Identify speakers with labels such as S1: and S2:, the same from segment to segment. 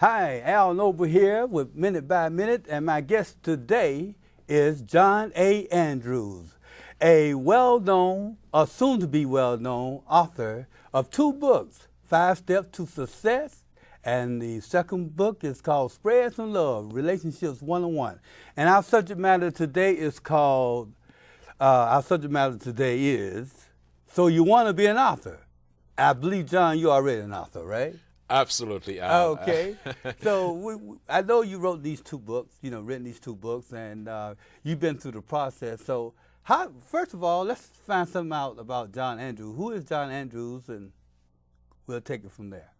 S1: Hi, Al Noble here with Minute by Minute, and my guest today is John A. Andrews, a well-known, or soon-to-be well-known author of two books, 5 Steps to Success, and the second book is called Spread Some Love, Relationships 101. And our subject matter today is So You Want to Be an Author. I believe, John, you're already an author, right?
S2: Absolutely.
S1: Okay. So I know you wrote these two books, written these two books, and you've been through the process. So first of all, let's find something out about John Andrews. Who is John Andrews, and we'll take it from there.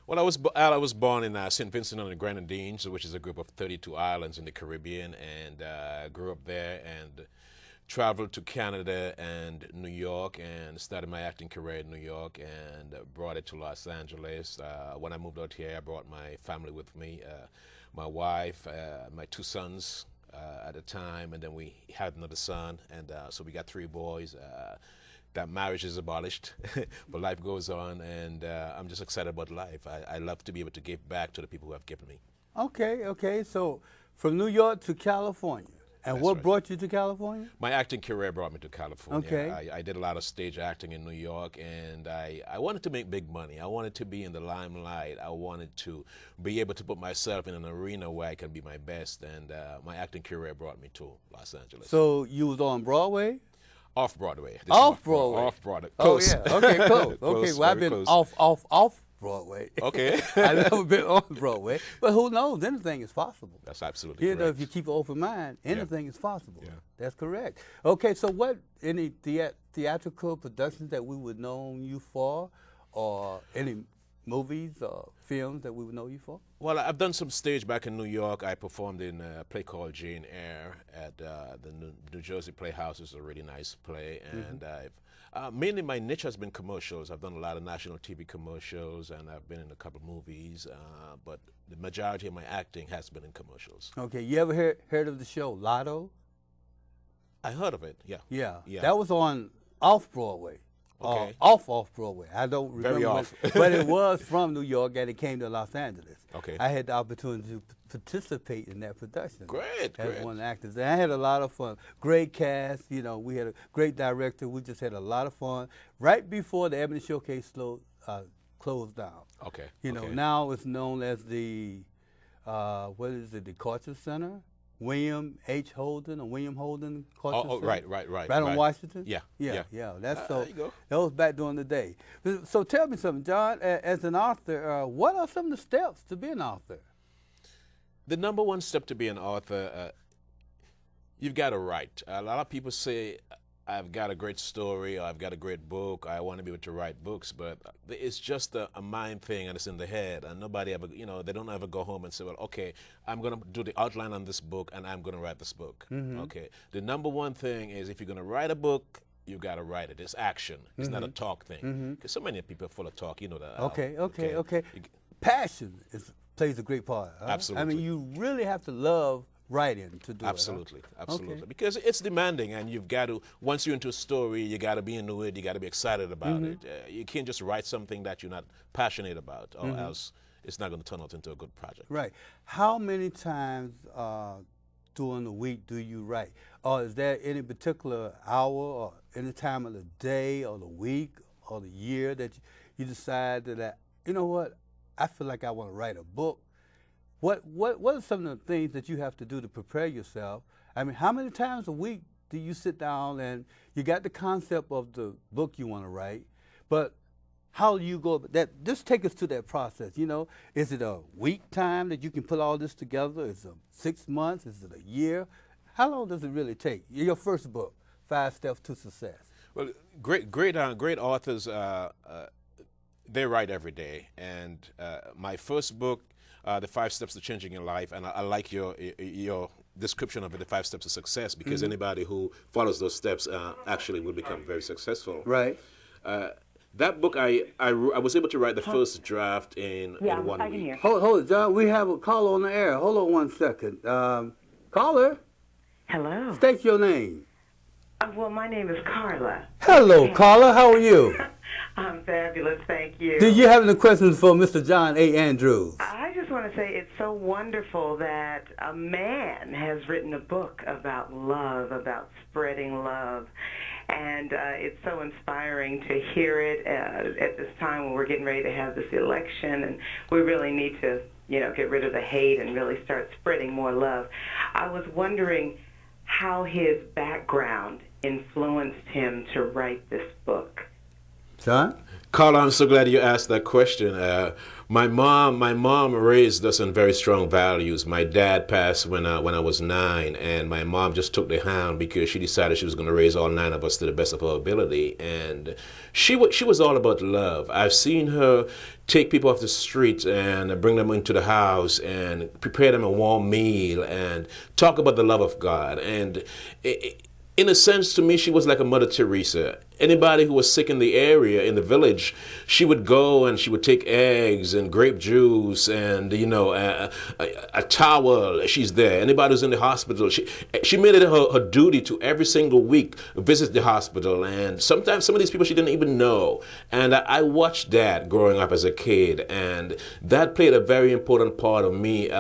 S2: Well, I was born in St. Vincent and the Grenadines, which is a group of 32 islands in the Caribbean, and I grew up there and traveled to Canada and New York and started my acting career in New York and brought it to Los Angeles. When I moved out here, I brought my family with me, my wife, my 2 sons at the time, and then we had another son, and so we got 3 boys. That marriage is abolished, but life goes on, and I'm just excited about life. I love to be able to give back to the people who have given me.
S1: Okay. So from New York to California. And
S2: That's
S1: what
S2: right.
S1: brought you to California?
S2: My acting career brought me to California.
S1: Okay.
S2: I did a lot of stage acting in New York, and I wanted to make big money. I wanted to be in the limelight. I wanted to be able to put myself in an arena where I can be my best, and my acting career brought me to Los Angeles.
S1: So you was on Broadway?
S2: Off-Broadway.
S1: Off-Broadway?
S2: Off-Broadway.
S1: Oh,
S2: Close.
S1: yeah. Okay, close.
S2: Close,
S1: Okay, well, I've
S2: very
S1: been
S2: close.
S1: off Broadway.
S2: Okay.
S1: I've never been on Broadway. But who knows? Anything is possible.
S2: That's absolutely correct.
S1: If you keep an open mind, anything is possible.
S2: Yeah.
S1: That's correct. Okay, so any theatrical productions that we would know you for, or any movies or films that we would know you for?
S2: Well, I've done some stage back in New York. I performed in a play called Jane Eyre at the New Jersey Playhouse. It's a really nice play, and mainly my niche has been commercials. I've done a lot of national TV commercials, and I've been in a couple of movies, but the majority of my acting has been in commercials.
S1: Okay, you ever heard of the show Lotto?
S2: I heard of it, yeah.
S1: Yeah. That was on Off-Broadway.
S2: Okay.
S1: Off-Broadway. I don't remember.
S2: Very off.
S1: But it was from New York, and it came to Los Angeles.
S2: Okay.
S1: I had the opportunity to participate in that production.
S2: Great.
S1: As one of the actors. And I had a lot of fun. Great cast. We had a great director. We just had a lot of fun. Right before the Ebony Showcase closed down.
S2: Okay.
S1: Now it's known as the, the Culture Center? William Holden Culture Center.
S2: Right.
S1: Right on Washington?
S2: Yeah.
S1: That's
S2: there you go.
S1: That was back during the day. So tell me something, John, as an author, what are some of the steps to be an author?
S2: The number one step to be an author, you've got to write. A lot of people say, I've got a great story, or I've got a great book, I want to be able to write books, but it's just a mind thing, and it's in the head, and nobody ever, they don't ever go home and say, well, okay, I'm going to do the outline on this book, and I'm going to write this book. Okay. The number one thing is, if you're going to write a book, you got to write it. It's action. It's not a talk thing. Because so many people are full of talk, you know that.
S1: Okay. Passion plays a great part. Huh?
S2: Absolutely.
S1: I mean, you really have to love writing to do
S2: Absolutely.
S1: it. Huh?
S2: Absolutely.
S1: Okay.
S2: Because it's demanding, and you've got to, once you're into a story, you got to be into it, you got to be excited about it. You can't just write something that you're not passionate about, or else it's not going to turn out into a good project.
S1: Right. How many times during the week do you write? Or is there any particular hour or any time of the day or the week or the year that you decide that, you know what, I feel like I want to write a book? What are some of the things that you have to do to prepare yourself? I mean, how many times a week do you sit down and you got the concept of the book you want to write, but how do you go about that? Just take us to that process, Is it a week time that you can put all this together? Is it 6 months? Is it a year? How long does it really take? Your first book, 5 Steps to Success.
S2: Well, great authors, they write every day. And my first book, The 5 Steps to Changing Your Life, and I like your description of it, The 5 Steps to Success, because anybody who follows those steps actually will become very successful.
S1: Right.
S2: That book, I was able to write the first draft in 1
S3: I can
S2: week.
S3: hear.
S1: Hold it, John. We have a caller on the air. Hold on 1 second. Caller,
S3: Hello.
S1: state your name.
S3: Well, my name is Carla.
S1: Hello, Carla. How are you?
S3: I'm fabulous, thank you.
S1: Do you have any questions for Mr. John A. Andrews?
S3: I just want want to say it's so wonderful that a man has written a book about love, about spreading love. And it's so inspiring to hear it at this time when we're getting ready to have this election, and we really need to, get rid of the hate and really start spreading more love. I was wondering how his background influenced him to write this book.
S1: John?
S2: Carla, I'm so glad you asked that question. My mom raised us on very strong values. My dad passed when I was 9, and my mom just took the helm because she decided she was going to raise all 9 of us to the best of her ability. And she was all about love. I've seen her take people off the street and bring them into the house and prepare them a warm meal and talk about the love of God. And in a sense, to me, she was like a Mother Teresa. Anybody who was sick in the area, in the village, she would go and she would take eggs and grape juice and, a towel. She's there. Anybody who's in the hospital, she made it her duty to every single week visit the hospital. And sometimes some of these people she didn't even know. And I watched that growing up as a kid. And that played a very important part of me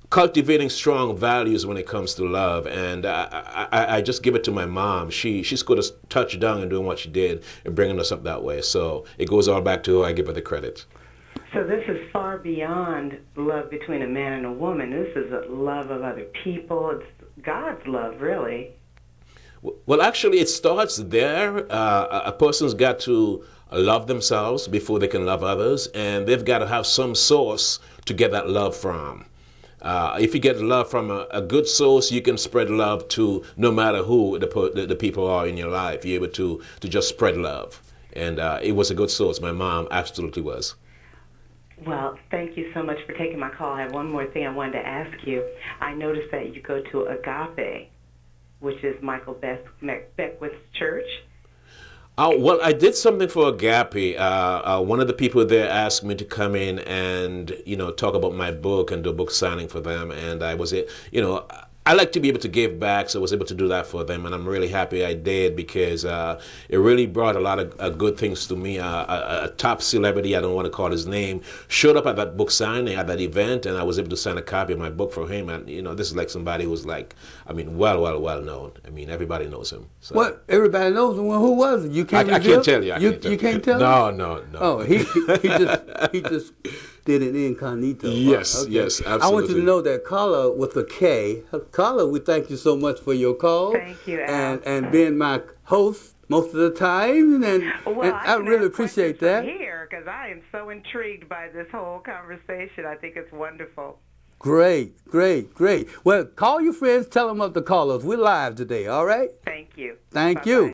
S2: cultivating strong values when it comes to love, and I just give it to my mom. She scored a touchdown in doing what she did and bringing us up that way. So it goes all back to her. I give her the credit.
S3: So this is far beyond love between a man and a woman. This is a love of other people. It's God's love, really.
S2: Well, actually, it starts there. A person's got to love themselves before they can love others, and they've got to have some source to get that love from. If you get love from a good source, you can spread love to no matter who the people are in your life. You're able to just spread love. And it was a good source. My mom absolutely was.
S3: Well, thank you so much for taking my call. I have one more thing I wanted to ask you. I noticed that you go to Agape, which is Michael Beckwith's church.
S2: Well, I did something for Agape. One of the people there asked me to come in and, talk about my book and do a book signing for them. And I like to be able to give back, so I was able to do that for them. And I'm really happy I did because it really brought a lot of good things to me. A top celebrity, I don't want to call his name, showed up at that book signing, at that event, and I was able to sign a copy of my book for him. And, this is like somebody who's well known. Everybody knows him. So.
S1: What? Everybody knows him? Well, who was it? You can't
S2: I can't tell you.
S1: You can't tell
S2: No.
S1: Oh, he just did it incognito.
S2: Yes,
S1: okay.
S2: Yes, absolutely.
S1: I want you to know that Carla with a K. Carla, we thank you so much for your call.
S3: Thank you, Al.
S1: And being my host most of the time, and I really appreciate that.
S3: Here, because I am so intrigued by this whole conversation. I think it's wonderful.
S1: Great. Well, call your friends, tell them up to call us. We're live today, all right?
S3: Thank you.
S1: Thank
S3: Bye-bye.
S1: you.